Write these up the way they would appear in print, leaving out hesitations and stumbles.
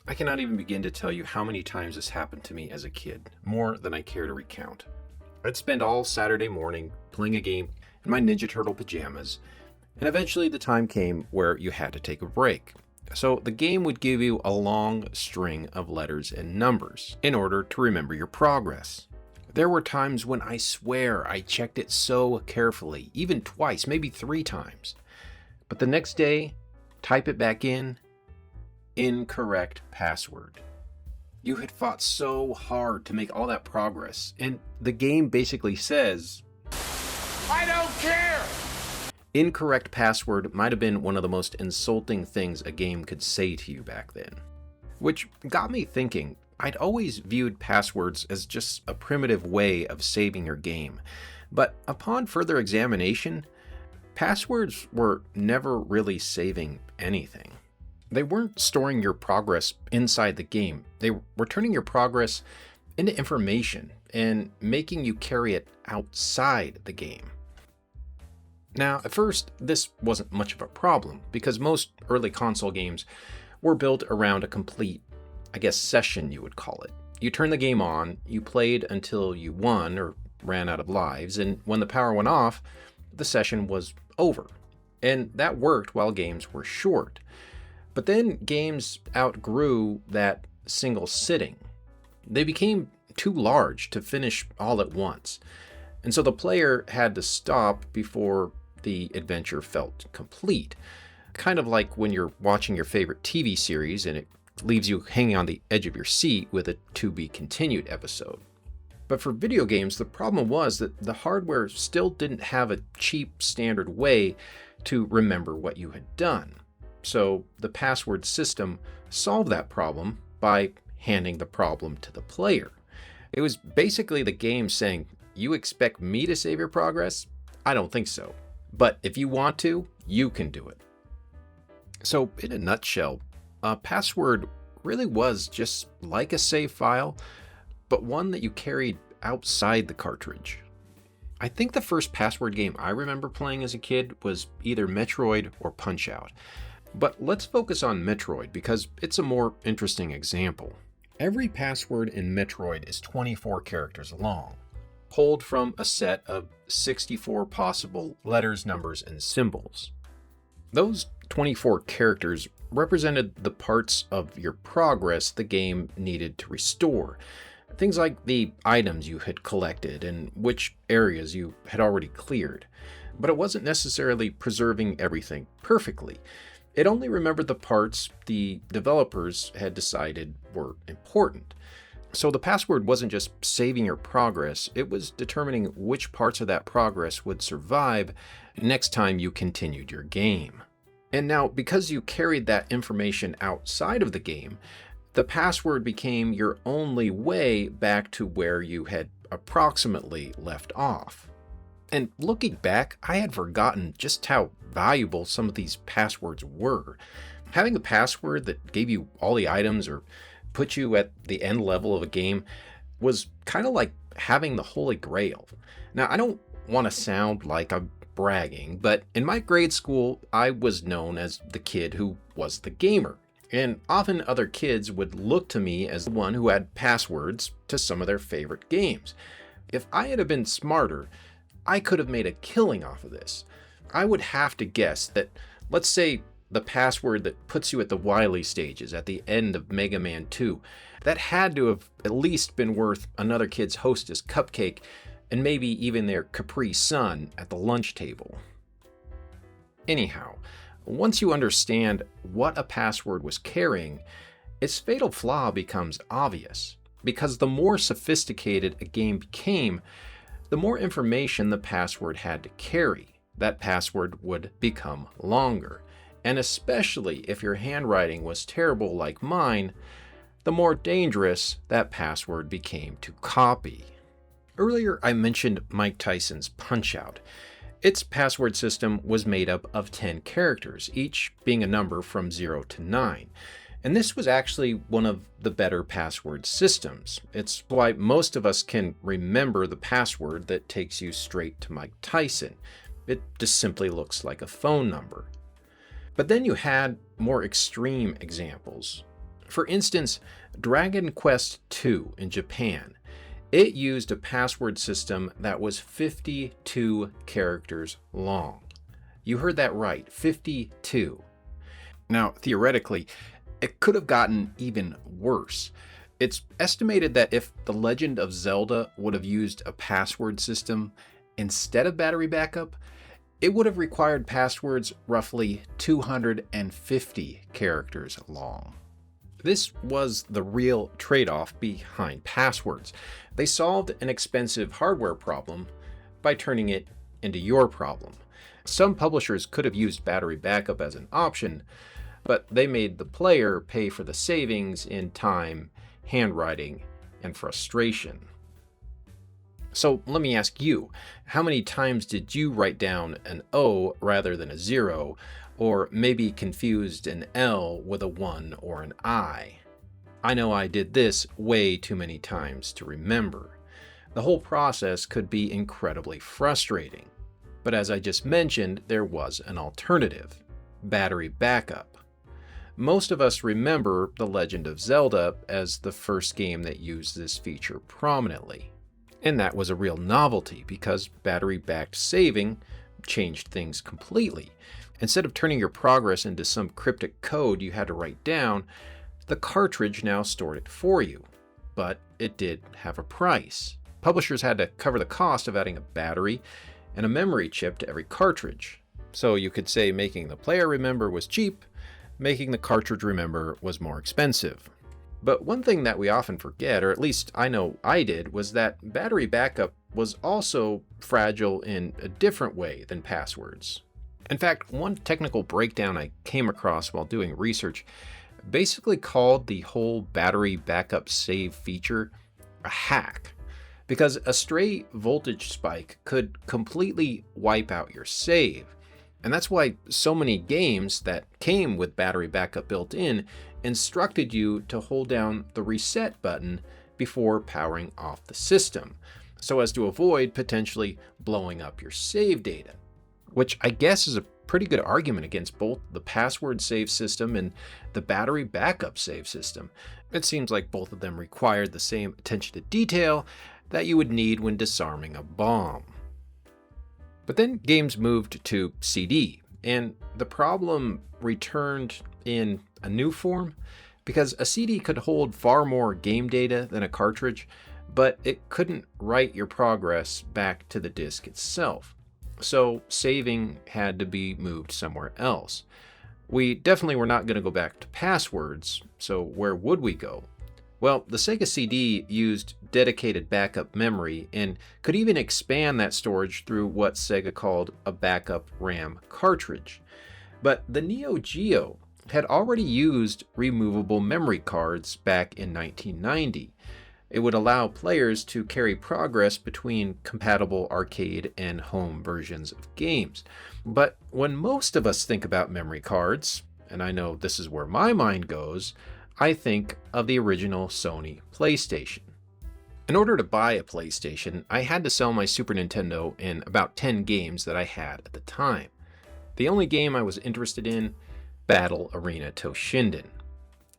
I cannot even begin to tell you how many times this happened to me as a kid, more than I care to recount. I'd spend all Saturday morning playing a game in my Ninja Turtle pajamas, and eventually the time came where you had to take a break. So the game would give you a long string of letters and numbers in order to remember your progress. There were times when I swear I checked it so carefully, even twice, maybe 3 times. But the next day, type it back in, incorrect password. You had fought so hard to make all that progress, and the game basically says, I don't care! Incorrect password might have been one of the most insulting things a game could say to you back then. Which got me thinking, I'd always viewed passwords as just a primitive way of saving your game, but upon further examination, passwords were never really saving anything. They weren't storing your progress inside the game. They were turning your progress into information and making you carry it outside the game. Now, at first, this wasn't much of a problem because most early console games were built around a complete, session you would call it. You turned the game on, you played until you won or ran out of lives, and when the power went off, the session was over. And that worked while games were short. But then games outgrew that single sitting. They became too large to finish all at once. And so the player had to stop before the adventure felt complete. Kind of like when you're watching your favorite TV series and it leaves you hanging on the edge of your seat with a to be continued episode. But for video games, the problem was that the hardware still didn't have a cheap standard way to remember what you had done. So the password system solved that problem by handing the problem to the player. It was basically the game saying, you expect me to save your progress? I don't think so. But if you want to, you can do it. So in a nutshell, a password really was just like a save file, but one that you carried outside the cartridge. I think the first password game I remember playing as a kid was either Metroid or Punch-Out! But let's focus on Metroid because it's a more interesting example. Every password in Metroid is 24 characters long, pulled from a set of 64 possible letters, numbers, and symbols. Those 24 characters represented the parts of your progress the game needed to restore. Things like the items you had collected and which areas you had already cleared. But it wasn't necessarily preserving everything perfectly. It only remembered the parts the developers had decided were important. So the password wasn't just saving your progress, it was determining which parts of that progress would survive next time you continued your game. And now, because you carried that information outside of the game, the password became your only way back to where you had approximately left off. And looking back, I had forgotten just how valuable some of these passwords were. Having a password that gave you all the items or put you at the end level of a game was kind of like having the Holy Grail. Now, I don't want to sound like I'm bragging, but in my grade school, I was known as the kid who was the gamer. And often other kids would look to me as the one who had passwords to some of their favorite games. If I had been smarter, I could have made a killing off of this. I would have to guess that, let's say, the password that puts you at the Wily stages at the end of Mega Man 2, that had to have at least been worth another kid's Hostess cupcake and maybe even their Capri Sun at the lunch table. Anyhow, once you understand what a password was carrying, its fatal flaw becomes obvious, because the more sophisticated a game became, the more information the password had to carry. That password would become longer. And especially if your handwriting was terrible like mine, the more dangerous that password became to copy. Earlier I mentioned Mike Tyson's Punch-Out! Its password system was made up of 10 characters, each being a number from 0 to 9. And this was actually one of the better password systems. It's why most of us can remember the password that takes you straight to Mike Tyson. It just simply looks like a phone number. But then you had more extreme examples. For instance, Dragon Quest II in Japan, it used a password system that was 52 characters long. You heard that right, 52. Now, theoretically, it could have gotten even worse. It's estimated that if The Legend of Zelda would have used a password system instead of battery backup, it would have required passwords roughly 250 characters long. This was the real trade-off behind passwords. They solved an expensive hardware problem by turning it into your problem. Some publishers could have used battery backup as an option, but they made the player pay for the savings in time, handwriting, and frustration. So let me ask you, how many times did you write down an O rather than a 0, or maybe confused an L with a 1 or an I? I know I did this way too many times to remember. The whole process could be incredibly frustrating. But as I just mentioned, there was an alternative: battery backup. Most of us remember The Legend of Zelda as the first game that used this feature prominently. And that was a real novelty because battery-backed saving changed things completely. Instead of turning your progress into some cryptic code you had to write down, the cartridge now stored it for you. But it did have a price. Publishers had to cover the cost of adding a battery and a memory chip to every cartridge. So you could say making the player remember was cheap, making the cartridge remember was more expensive. But one thing that we often forget, or at least I know I did, was that battery backup was also fragile in a different way than passwords. In fact, one technical breakdown I came across while doing research basically called the whole battery backup save feature a hack, because a stray voltage spike could completely wipe out your save. And that's why so many games that came with battery backup built in instructed you to hold down the reset button before powering off the system, so as to avoid potentially blowing up your save data. Which I guess is a pretty good argument against both the password save system and the battery backup save system. It seems like both of them required the same attention to detail that you would need when disarming a bomb. But then games moved to CD, and the problem returned in a new form, because a CD could hold far more game data than a cartridge, but it couldn't write your progress back to the disk itself. So saving had to be moved somewhere else. We definitely were not going to go back to passwords, so where would we go? Well, the Sega CD used dedicated backup memory and could even expand that storage through what Sega called a backup RAM cartridge. But the Neo Geo had already used removable memory cards back in 1990. It would allow players to carry progress between compatible arcade and home versions of games. But when most of us think about memory cards, and I know this is where my mind goes, I think of the original Sony PlayStation. In order to buy a PlayStation, I had to sell my Super Nintendo and about 10 games that I had at the time. The only game I was interested in, Battle Arena Toshinden.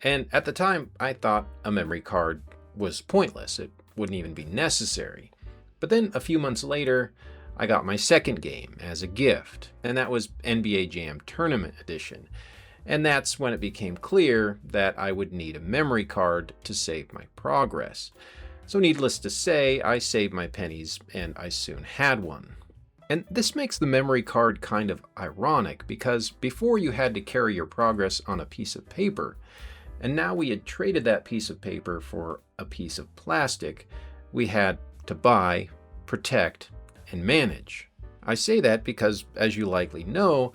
And at the time, I thought a memory card was pointless. It wouldn't even be necessary. But then a few months later, I got my second game as a gift, and that was NBA Jam Tournament Edition. And that's when it became clear that I would need a memory card to save my progress. So needless to say, I saved my pennies and I soon had one. And this makes the memory card kind of ironic, because before you had to carry your progress on a piece of paper, and now we had traded that piece of paper for a piece of plastic we had to buy, protect, and manage. I say that because, as you likely know,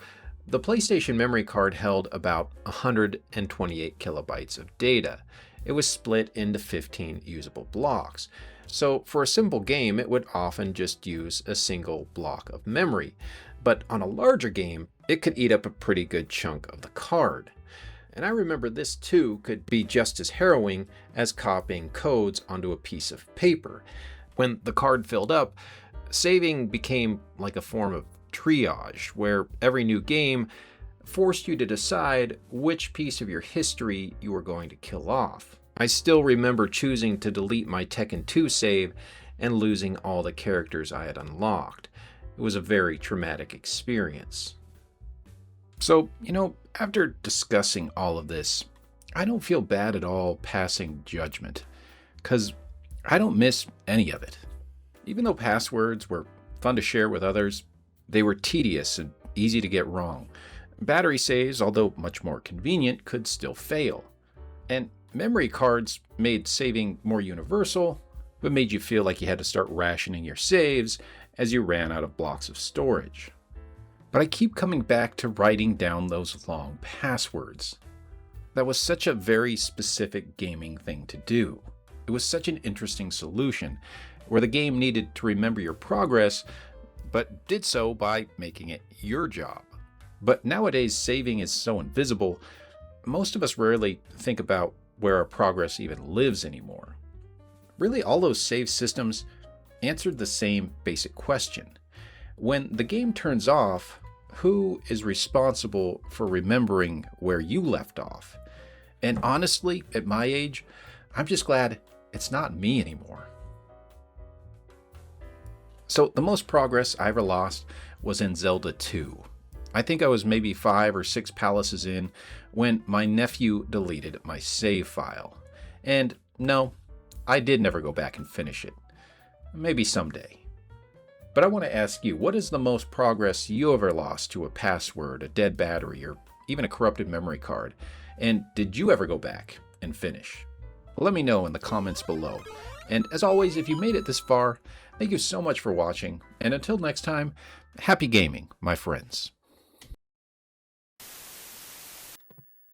the PlayStation memory card held about 128 kilobytes of data. It was split into 15 usable blocks. So for a simple game, it would often just use a single block of memory. But on a larger game, it could eat up a pretty good chunk of the card. And I remember this too could be just as harrowing as copying codes onto a piece of paper. When the card filled up, saving became like a form of triage, where every new game forced you to decide which piece of your history you were going to kill off. I still remember choosing to delete my Tekken 2 save and losing all the characters I had unlocked. It was a very traumatic experience. So, after discussing all of this, I don't feel bad at all passing judgment, because I don't miss any of it. Even though passwords were fun to share with others, they were tedious and easy to get wrong. Battery saves, although much more convenient, could still fail. And memory cards made saving more universal, but made you feel like you had to start rationing your saves as you ran out of blocks of storage. But I keep coming back to writing down those long passwords. That was such a very specific gaming thing to do. It was such an interesting solution, where the game needed to remember your progress, but did so by making it your job. But nowadays, saving is so invisible, most of us rarely think about where our progress even lives anymore. Really, all those save systems answered the same basic question. When the game turns off, who is responsible for remembering where you left off? And honestly, at my age, I'm just glad it's not me anymore. So the most progress I ever lost was in Zelda 2. I think I was maybe 5 or 6 palaces in when my nephew deleted my save file. And no, I did never go back and finish it. Maybe someday. But I want to ask you, what is the most progress you ever lost to a password, a dead battery, or even a corrupted memory card? And did you ever go back and finish? Let me know in the comments below. And as always, if you made it this far, thank you so much for watching. And until next time, happy gaming, my friends.